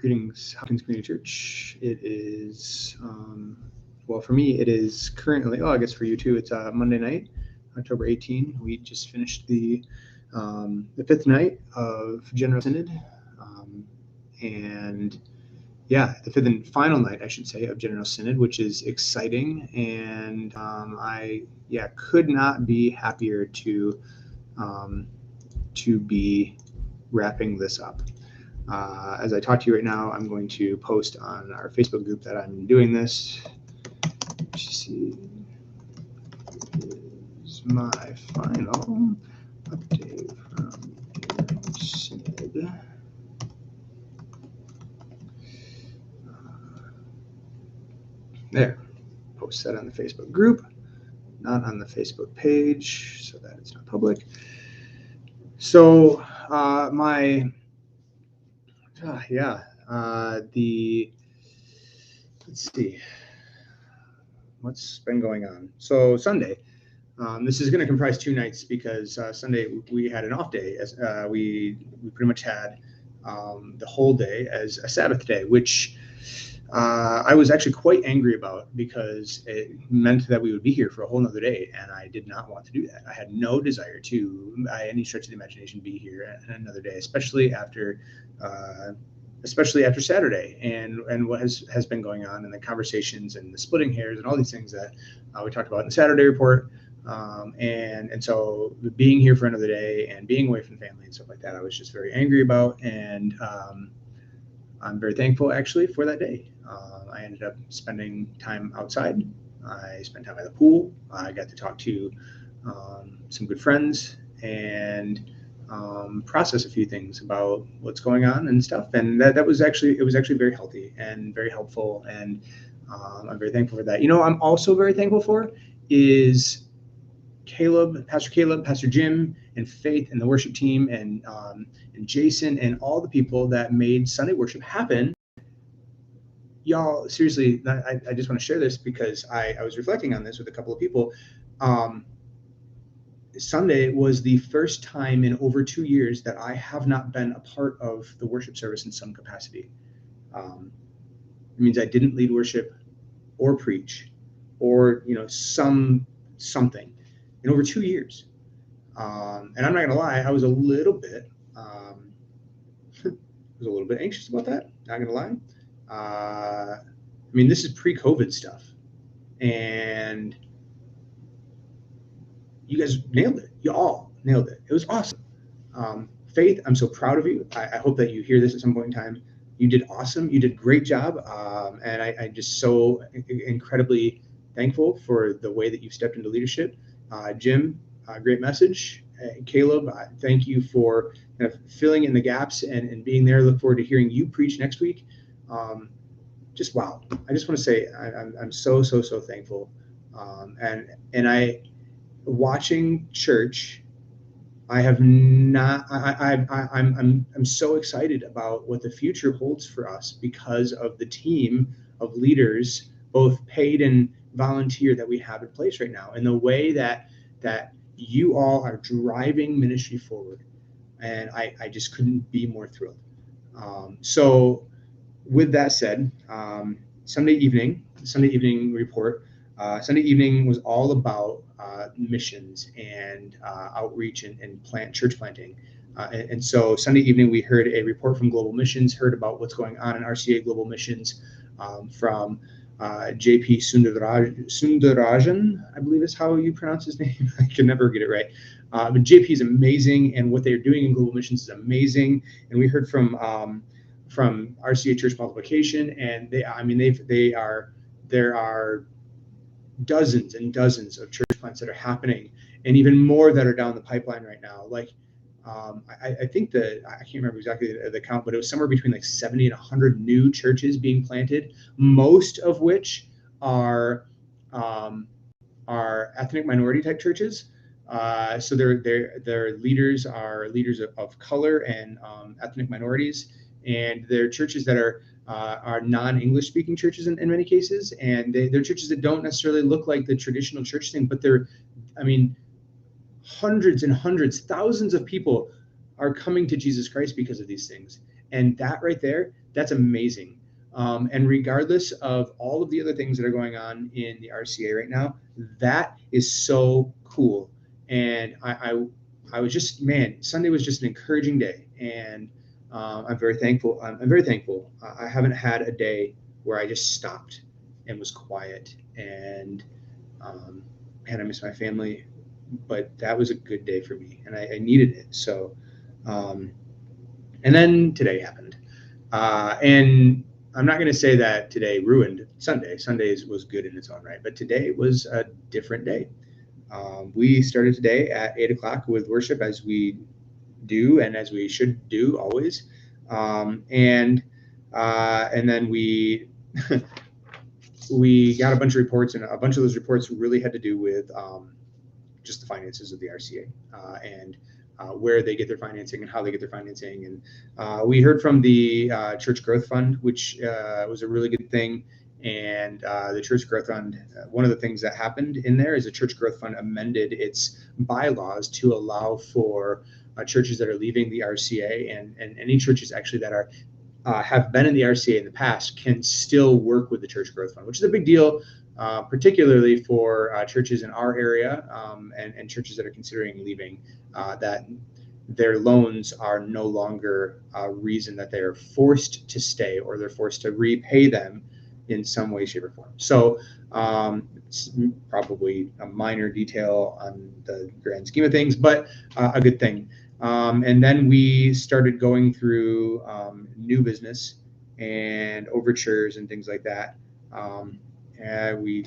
Greetings, Hopkins Community Church. It is, well, for me, it is currently, I guess for you too, it's Monday night, October 18. We just finished the fifth night of General Synod, and the fifth and final night, I should say, of General Synod, which is exciting, and I could not be happier to be wrapping this up. As I talk to you right now, I'm going to post on our Facebook group that I'm doing this. Let's see, is my final update from General Synod. There, post that on the Facebook group, not on the Facebook page, so that it's not public. So let's see what's been going on. So Sunday, this is going to comprise two nights because Sunday we had an off day, as we pretty much had the whole day as a Sabbath day, which I was actually quite angry about because it meant that we would be here for a whole nother day, and I did not want to do that. I had no desire to, by any stretch of the imagination, be here another day, especially after Saturday and what has been going on, and the conversations and the splitting hairs and all these things that we talked about in the Saturday report. And so being here for another day and being away from family and stuff like that, I was just very angry about, and I'm very thankful actually for that day. I ended up spending time outside. I spent time at the pool. I got to talk to some good friends and process a few things about what's going on and stuff. And it was actually very healthy and very helpful. And I'm very thankful for that. You know, I'm also very thankful for is Pastor Caleb, Pastor Jim, and Faith, and the worship team, and Jason, and all the people that made Sunday worship happen. Y'all, seriously, I just want to share this because I was reflecting on this with a couple of people. Sunday was the first time in over 2 years that I have not been a part of the worship service in some capacity. It means I didn't lead worship or preach or, something in over 2 years. And I'm not going to lie, I was a little bit anxious about that. Not going to lie. This is pre-COVID stuff, and you guys nailed it. You all nailed it. It was awesome. Faith, I'm so proud of you. I hope that you hear this at some point in time. You did awesome. You did a great job. And I'm just so incredibly thankful for the way that you've stepped into leadership. Jim, great message. Caleb, thank you for kind of filling in the gaps and being there. Look forward to hearing you preach next week. Just wow. I just want to say I'm so thankful. And I, watching church, I have not. I'm so excited about what the future holds for us because of the team of leaders, both paid and volunteer, that we have in place right now, and the way that you all are driving ministry forward. And I just couldn't be more thrilled. So with that said, Sunday evening report. Sunday evening was all about missions and outreach and church planting. And so Sunday evening, we heard a report from Global Missions, heard about what's going on in RCA Global Missions from JP Sundarajan, I believe is how you pronounce his name. I can never get it right. But JP is amazing, and what they're doing in Global Missions is amazing. And we heard from RCA Church Multiplication, and there are dozens and dozens of church plants that are happening, and even more that are down the pipeline right now. Like, I think that I can't remember exactly the count, but it was somewhere between like 70 and 100 new churches being planted, most of which are ethnic minority type churches. So their leaders are leaders of color and ethnic minorities, and they're churches that are non-English speaking churches in many cases, and they're churches that don't necessarily look like the traditional church thing, but hundreds and thousands of people are coming to Jesus Christ because of these things. And that right there, That's amazing. And regardless of all of the other things that are going on in the RCA right now, that is so cool. And I was just, man, Sunday was just an encouraging day, and I'm very thankful. I'm very thankful. I haven't had a day where I just stopped and was quiet. And man, I miss my family, but that was a good day for me, and I needed it. So, and then today happened, and I'm not going to say that today ruined Sunday. Sundays was good in its own right, but today was a different day. We started today at 8 o'clock with worship, as we do and as we should do always, and then we we got a bunch of reports, and a bunch of those reports really had to do with just the finances of the RCA, and where they get their financing and how they get their financing. And we heard from the Church Growth Fund, which was a really good thing. And the Church Growth Fund, one of the things that happened in there is the Church Growth Fund amended its bylaws to allow for churches that are leaving the RCA, and any churches actually that are have been in the RCA in the past can still work with the Church Growth Fund, which is a big deal, particularly for churches in our area, and churches that are considering leaving, that their loans are no longer a reason that they are forced to stay, or they're forced to repay them in some way, shape, or form. So it's probably a minor detail on the grand scheme of things, but a good thing. And then we started going through new business and overtures and things like that. And we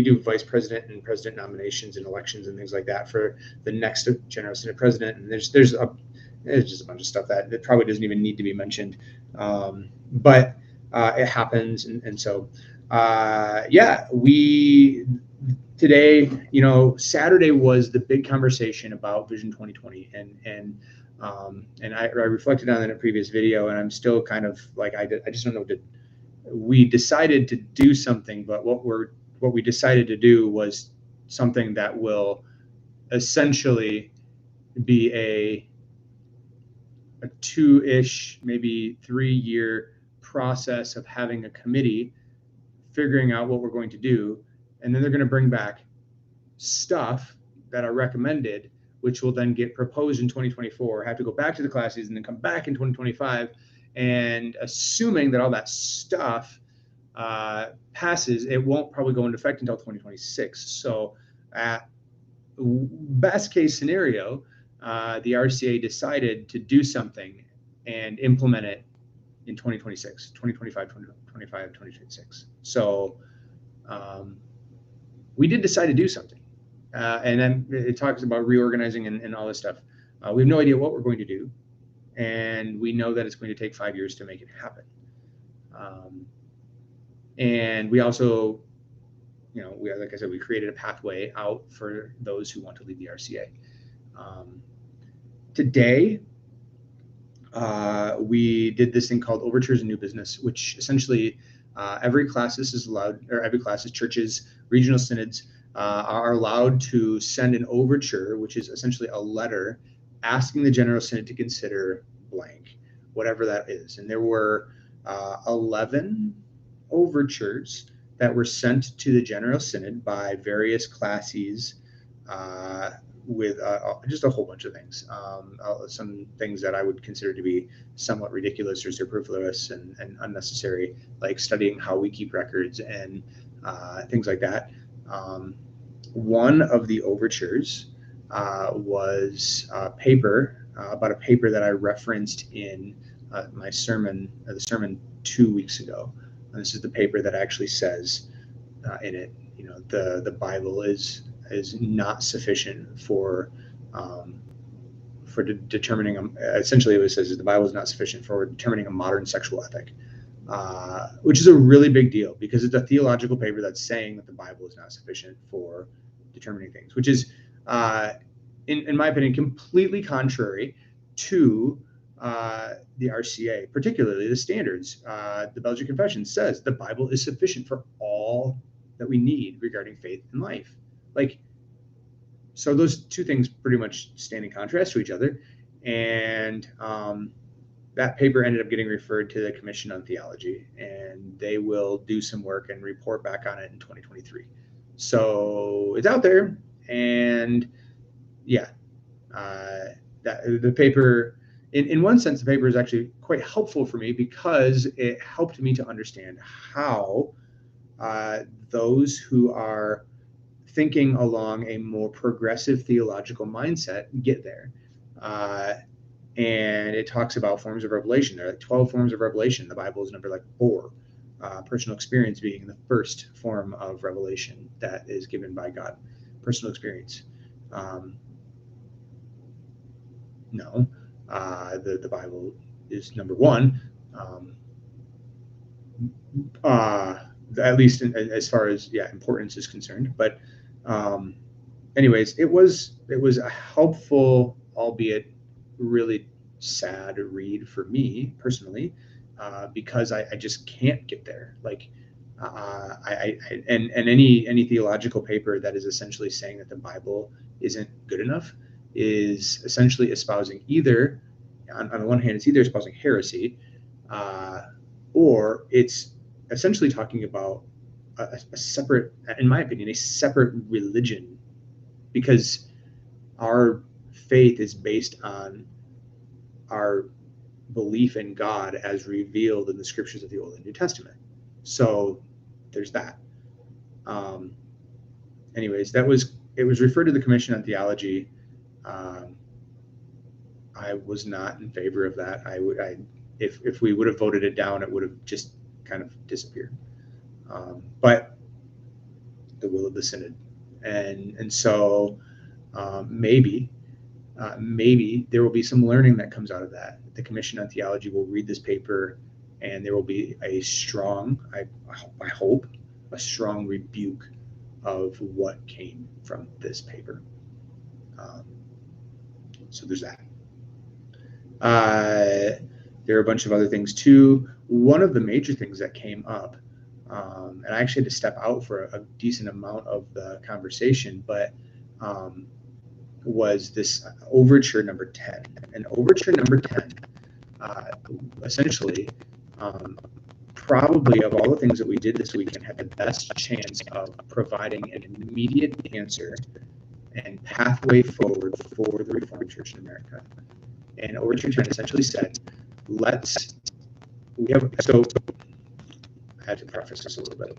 do vice president and president nominations and elections and things like that for the next General Synod president. And there's just a bunch of stuff that probably doesn't even need to be mentioned, but it happens. And so we today, Saturday was the big conversation about Vision 2020, and I reflected on it in a previous video, and I'm still kind of like I just don't know what to. We decided to do something, but what we decided to do was something that will essentially be a 2-ish, maybe 3-year process of having a committee, figuring out what we're going to do, and then they're going to bring back stuff that are recommended, which will then get proposed in 2024, have to go back to the classes, and then come back in 2025. And assuming that all that stuff passes, it won't probably go into effect until 2026. So at best case scenario, the RCA decided to do something and implement it in 2026, 2025, 2026. So we did decide to do something. And then it talks about reorganizing and all this stuff. We have no idea what we're going to do. And we know that it's going to take 5 years to make it happen. And we also, like I said, we created a pathway out for those who want to leave the RCA. Today, we did this thing called Overtures and New Business, which essentially every class is allowed, or every class is churches, regional synods are allowed to send an overture, which is essentially a letter asking the General Synod to consider blank, whatever that is. And there were 11 overtures that were sent to the General Synod by various classes, with just a whole bunch of things. Some things that I would consider to be somewhat ridiculous or superfluous and unnecessary, like studying how we keep records and things like that. One of the overtures was a paper, about a paper that I referenced in my sermon, the sermon 2 weeks ago. And this is the paper that actually says in it, the Bible is not sufficient for determining. Essentially, what it says is the Bible is not sufficient for determining a modern sexual ethic, which is a really big deal because it's a theological paper that's saying that the Bible is not sufficient for determining things, which is, in my opinion, completely contrary to the RCA, particularly the standards. The Belgian Confession says the Bible is sufficient for all that we need regarding faith and life. So those two things pretty much stand in contrast to each other. And that paper ended up getting referred to the Commission on Theology, and they will do some work and report back on it in 2023. So it's out there, and yeah, that the paper, in one sense, the paper is actually quite helpful for me because it helped me to understand how those who are thinking along a more progressive theological mindset get there. And it talks about forms of revelation. There are like 12 forms of revelation. The Bible is numbered like 4. Personal experience being the first form of revelation that is given by God. Personal experience. No, the Bible is number 1. At least as far as importance is concerned. But anyways, it was a helpful, albeit really sad read for me personally, because I just can't get there. Like, and any theological paper that is essentially saying that the Bible isn't good enough is essentially espousing either, on the one hand, it's either espousing heresy, or it's essentially talking about a separate, in my opinion, a separate religion, because our faith is based on our belief in God as revealed in the scriptures of the Old and New Testament. So there's that. Anyways, it was referred to the Commission on Theology. I was not in favor of that. If we would have voted it down, it would have just kind of disappeared. But the will of the synod, and so maybe there will be some learning that comes out of that. The Commission on Theology will read this paper, and there will be a strong, I hope, a strong rebuke of what came from this paper. So there's that. There are a bunch of other things too. One of the major things that came up, and I actually had to step out for a decent amount of the conversation, but was this overture number 10. And overture number 10, essentially, probably of all the things that we did this weekend, had the best chance of providing an immediate answer and pathway forward for the Reformed Church in America. And overture 10 essentially said, so I had to preface this a little bit.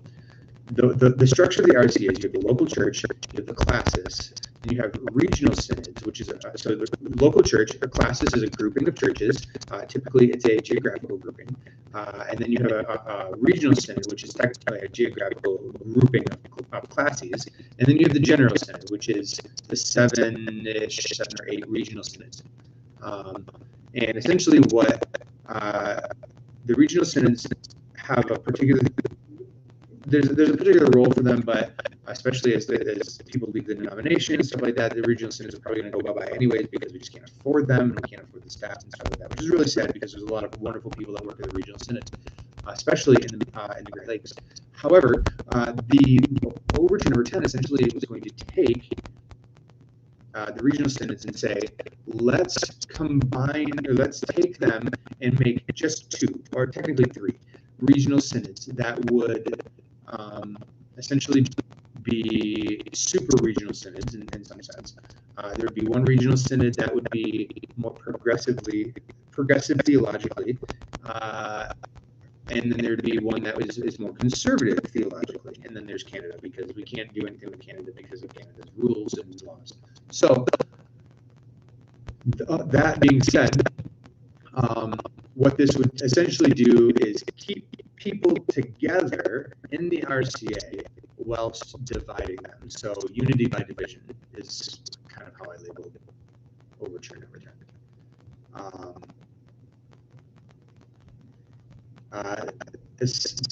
The structure of the RCA is you have the local church, you have the classis, and you have regional synods, which is so the local church or classis is a grouping of churches. Typically, it's a geographical grouping, and then you have a regional synod, which is technically a geographical grouping of classes, and then you have the general synod, which is the 7 or 8 regional synods. And essentially, what the regional synods have a particular there's a particular role for them, but especially as people leave the denomination and stuff like that, the regional synods are probably going to go bye-bye anyways, because we just can't afford them and we can't afford the staff and stuff like that, which is really sad because there's a lot of wonderful people that work at the regional synods, especially in the Great Lakes. However, the overture number 10 essentially was going to take the regional synods and say, let's combine, or let's take them and make just 2, or technically 3, regional synods that would essentially be super regional synods in some sense. There would be one regional synod that would be more progressive theologically, and then there'd be one that is more conservative theologically, and then there's Canada, because we can't do anything with Canada because of Canada's rules and laws. So that being said, what this would essentially do is keep people together in the RCA whilst dividing them. So unity by division is kind of how I labeled overture number 10.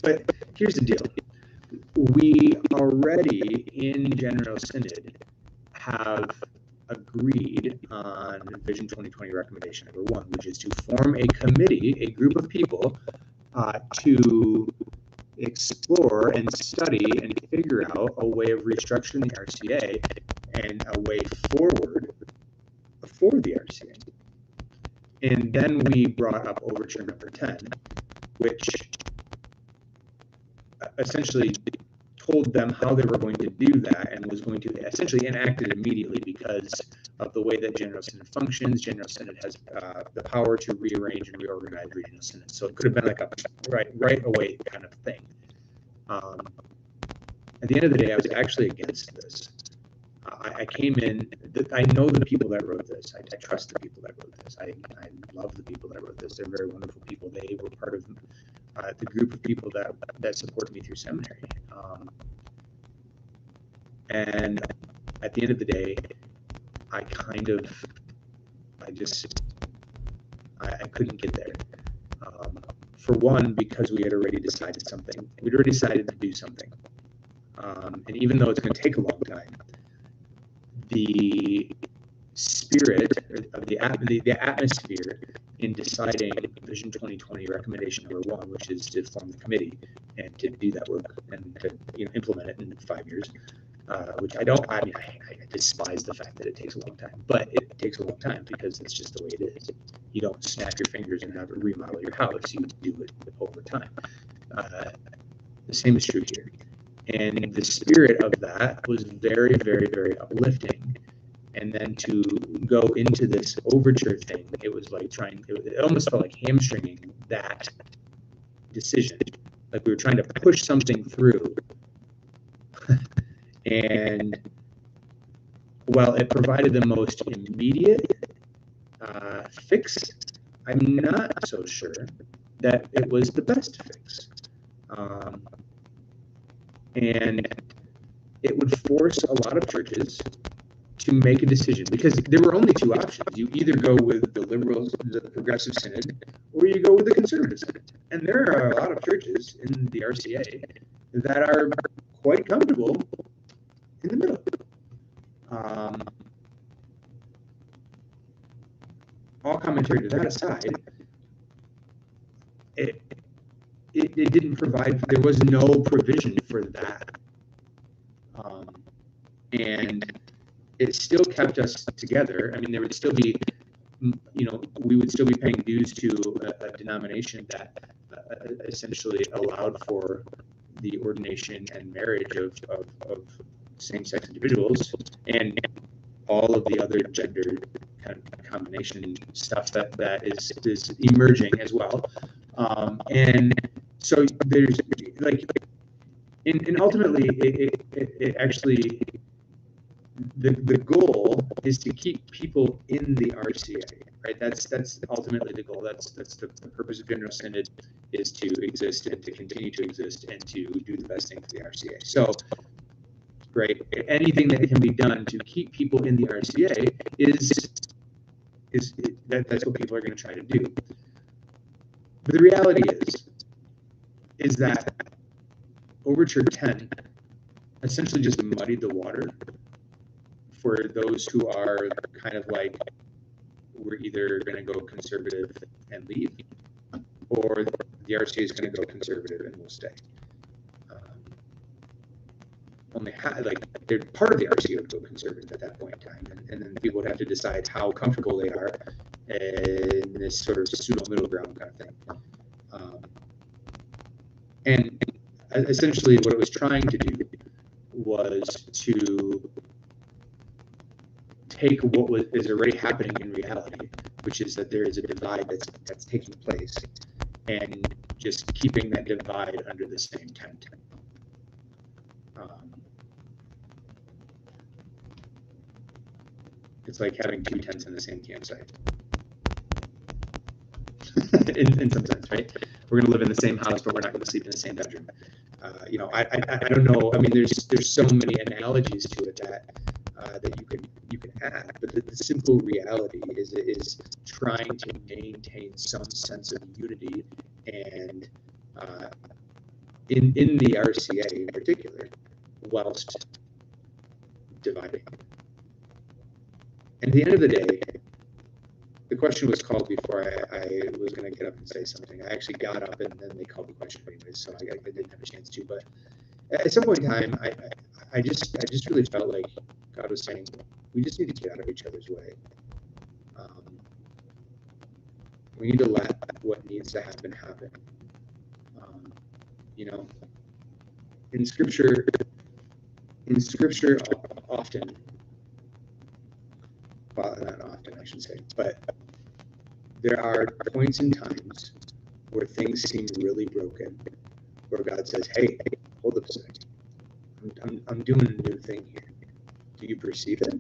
But here's the deal. We already in General Synod have agreed on Vision 2020 recommendation number 1, which is to form a committee, a group of people, to explore and study and figure out a way of restructuring the RCA and a way forward for the RCA. And then we brought up overture number 10, which essentially told them how they were going to do that and was going to essentially enact it immediately because of the way that General Synod functions. General Synod has the power to rearrange and reorganize regional synods. So it could have been like a right away kind of thing. At the end of the day, I was actually against this. I came in, I know the people that wrote this. I trust the people that wrote this. I love the people that wrote this. They're very wonderful people. They were part of the group of people that supported me through seminary. And at the end of the day, I couldn't get there. For one, because we had already decided something. We'd already decided to do something. And even though it's going to take a long time, the spirit of the atmosphere in deciding Vision 2020 recommendation number 1, which is to form the committee and to do that work and to implement it in 5 years, which I despise the fact that it takes a long time, but it takes a long time because it's just the way it is. You don't snap your fingers and have to remodel your house. You do it over time. The same is true here. And the spirit of that was very, very, very uplifting. And then to go into this overture thing, it was like it almost felt like hamstringing that decision. Like we were trying to push something through. And while it provided the most immediate fix, I'm not so sure that it was the best fix. And it would force a lot of churches to make a decision because there were only 2 options. You either go with the liberals, the progressive synod, or you go with the conservative synod. And there are a lot of churches in the RCA that are quite comfortable in the middle. All commentary to that aside, it didn't provide, there was no provision for that. And it still kept us together. I mean, there would still be, we would still be paying dues to a denomination that essentially allowed for the ordination and marriage of same-sex individuals and all of the other gender kind of combination stuff that is emerging as well. And so there's like, and ultimately it actually, the goal is to keep people in the RCA, right? That's ultimately the goal. That's the purpose of General Synod, is to exist and to continue to exist and to do the best thing for the RCA. So, right, anything that can be done to keep people in the RCA that's what people are going to try to do. But the reality is that Overture 10 essentially just muddied the water for those who are kind of like, we're either going to go conservative and leave, or the RCA is going to go conservative and we'll stay. They're part of the RCA would go conservative at that point in time, and then people would have to decide how comfortable they are in this sort of pseudo middle ground kind of thing. And essentially what it was trying to do was to take what is already happening in reality, which is that there is a divide that's taking place, and just keeping that divide under the same tent. It's like having 2 tents in the same campsite. in some sense, right? We're going to live in the same house, but we're not going to sleep in the same bedroom. I don't know. I mean, there's so many analogies to it that you can add, but the simple reality is trying to maintain some sense of unity and in the RCA in particular, whilst dividing. And at the end of the day, the question was called before I was going to get up and say something. I actually got up and then they called the question anyways, so I didn't have a chance to. But at some point in time, I just really felt like God was saying, we just need to get out of each other's way. We need to let what needs to happen happen. You know, in Scripture, often, well, not often, I should say, but there are points in times where things seem really broken, where God says, "Hey, hold up a second. I'm doing a new thing here. Do you perceive it?"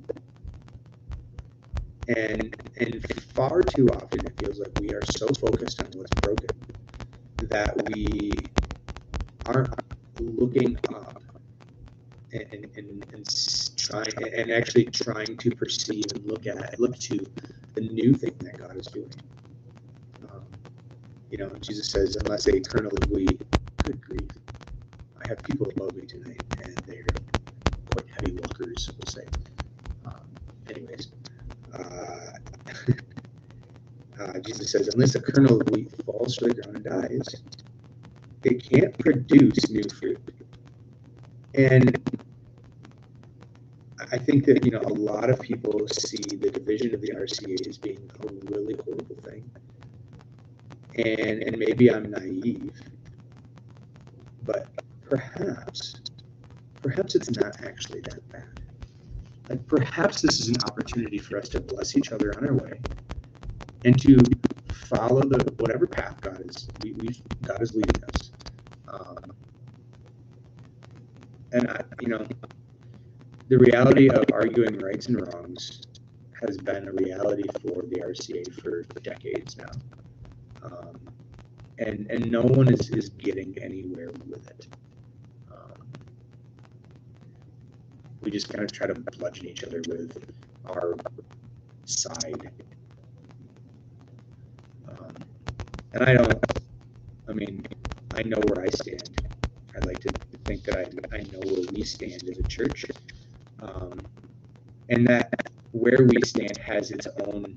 And far too often it feels like we are so focused on what's broken that we aren't looking up and trying and actually trying to perceive and look to the new thing that God is doing. You know, Jesus says, "Unless a kernel of wheat," good grief. I have people above me tonight, and they're quite heavy walkers, we'll say. Anyways, Jesus says, "Unless a kernel of wheat falls to the ground and dies, it can't produce new fruit." And I think that, you know, a lot of people see the division of the RCA as being a really horrible thing. And maybe I'm naive, but perhaps it's not actually that bad. Like, perhaps this is an opportunity for us to bless each other on our way and to follow whatever path God is leading us. You know, the reality of arguing rights and wrongs has been a reality for the RCA for decades now. And no one is getting anywhere with it. We just kind of try to bludgeon each other with our side. And I know where I stand. I'd like to think that I know where we stand as a church. And that where we stand has its own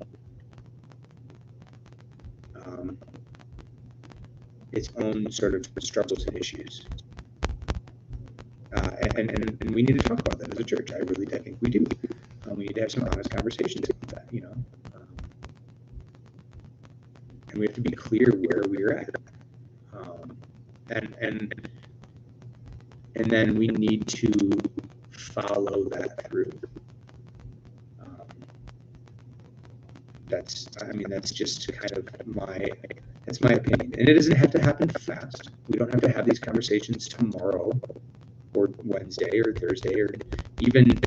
sort of struggles and issues. And we need to talk about that as a church. I think we do. We need to have some honest conversations about that, you know. And we have to be clear where we're at. And then we need to follow that through. That's just kind of that's my opinion. And it doesn't have to happen fast. We don't have to have these conversations tomorrow or Wednesday or Thursday, or even,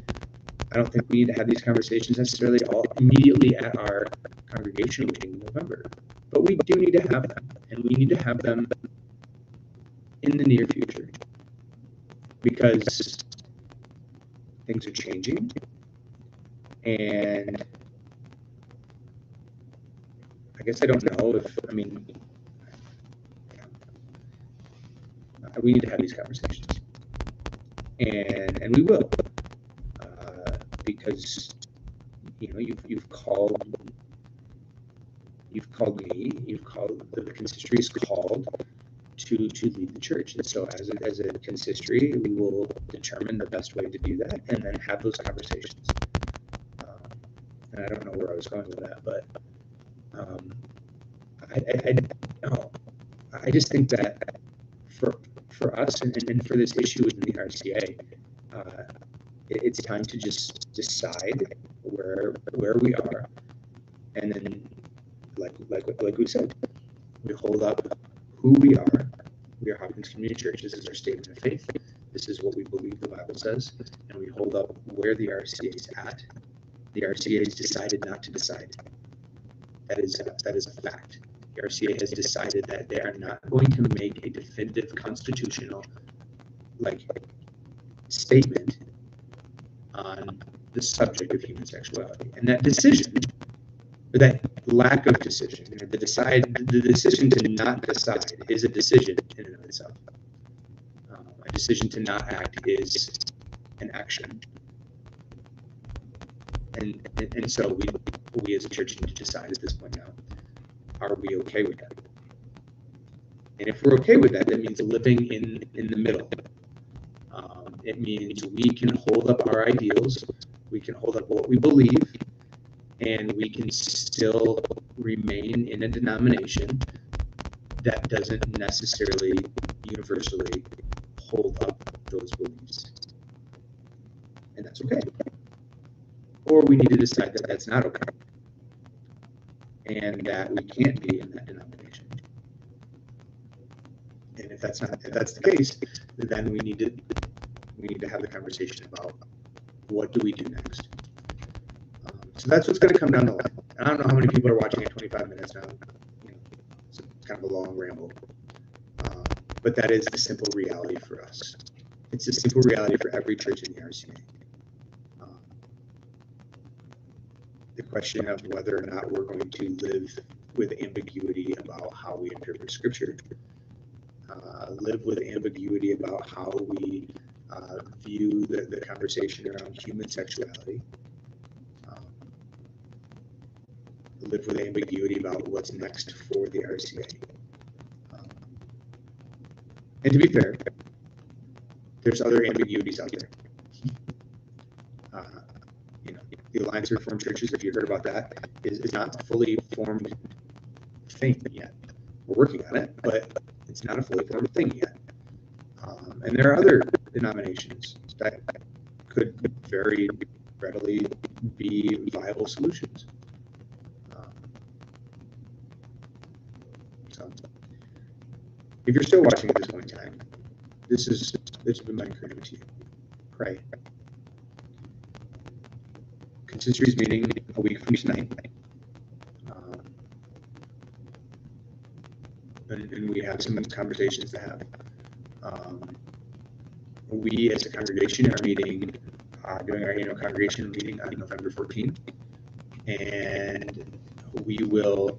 I don't think we need to have these conversations necessarily all immediately at our congregational meeting in November. But we do need to have them, and we need to have them in the near future, because things are changing, and I guess I don't know if, we need to have these conversations, and we will, because, you know, you've called me, the consistory is called to lead the church, and so as a consistory, we will determine the best way to do that, and then have those conversations. And I don't know where I was going with that, but I just think that for us and for this issue within the RCA, it's time to just decide where we are, and then, like we said, we hold up who we are. We are Hopkins Community Church. This is our statement of faith. This is what we believe the Bible says, and we hold up where the RCA is at. The RCA has decided not to decide. That is a fact. The RCA has decided that they are not going to make a definitive constitutional statement on the subject of human sexuality, and that decision, or that lack of decision, or the decision to not decide, is a decision in and of itself. A decision to not act is an action, and so we as a church need to decide at this point now: are we okay with that? And if we're okay with that, that means living in the middle. It means we can hold up our ideals, we can hold up what we believe, and we can still remain in a denomination that doesn't necessarily universally hold up those beliefs. And that's okay. Or we need to decide that that's not okay, and that we can't be in that denomination. And if that's the case, then we need to have the conversation about what do we do next. So that's what's going to come down the line. And I don't know how many people are watching at 25 minutes now. It's kind of a long ramble. But that is the simple reality for us. It's the simple reality for every church in the RCA. The question of whether or not we're going to live with ambiguity about how we interpret Scripture, live with ambiguity about how we view the conversation around human sexuality, live with ambiguity about what's next for the RCA. And to be fair, there's other ambiguities out there. The Alliance of Reformed Churches, if you heard about that, is not a fully formed thing yet. We're working on it, but it's not a fully formed thing yet. And there are other denominations that could very readily be viable solutions. So, if you're still watching at this point in time, this has been my encouragement to you. Pray. Consistory's meeting a week from tonight. And we have some conversations to have. We as a congregation are doing our annual congregation meeting on November 14th. And we will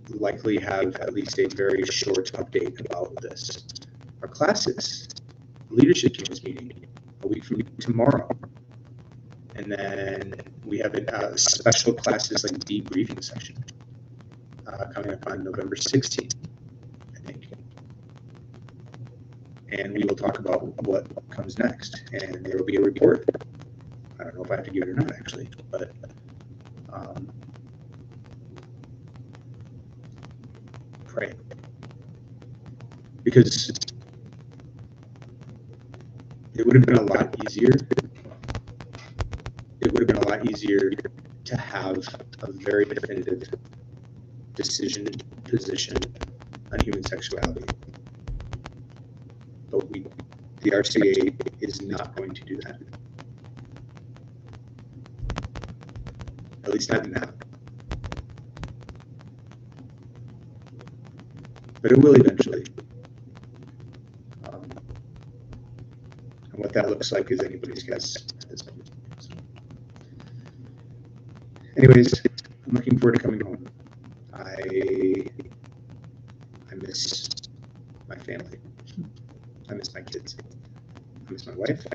likely have at least a very short update about this. Our classes, leadership team is meeting a week from tomorrow. And then we have a special classes like debriefing session coming up on November 16th, I think. And we will talk about what comes next. And there will be a report. I don't know if I have to give it or not, actually, but pray. Because it would have been a lot easier. It would have been a lot easier to have a very definitive position on human sexuality. But the RCA is not going to do that. At least not now. But it will eventually. And what that looks like is anybody's guess at this point. So. Anyways, I'm looking forward to coming home. I miss my family. I miss my kids. I miss my wife.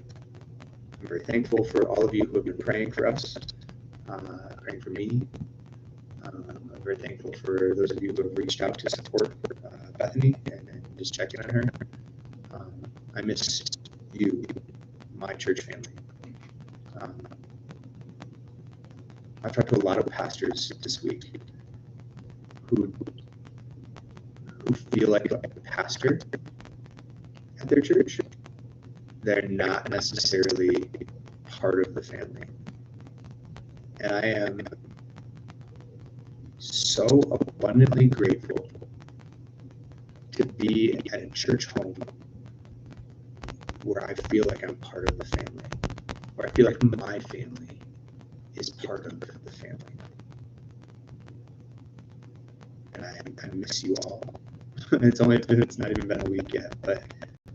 I'm very thankful for all of you who have been praying for us, praying for me. I'm very thankful for those of you who have reached out to support Bethany and just checking on her. I miss you, my church family. I've talked to a lot of pastors this week who feel like a pastor at their church. They're not necessarily part of the family. And I am so abundantly grateful to be at a church home where I feel like I'm part of the family, where I feel like my family is part of the family. And I miss you all. It's not even been a week yet, but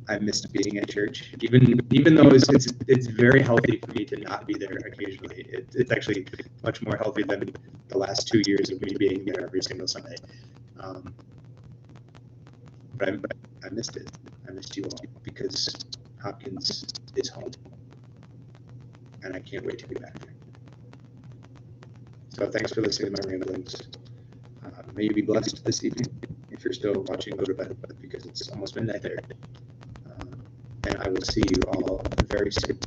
I missed being at church. Even though it's very healthy for me to not be there occasionally. It's actually much more healthy than the last 2 years of me being there every single Sunday. But I missed it. I missed you all because Hopkins is home, and I can't wait to be back there. So thanks for listening to my ramblings. May you be blessed this evening. If you're still watching, go to bed because it's almost midnight there. And I will see you all very soon.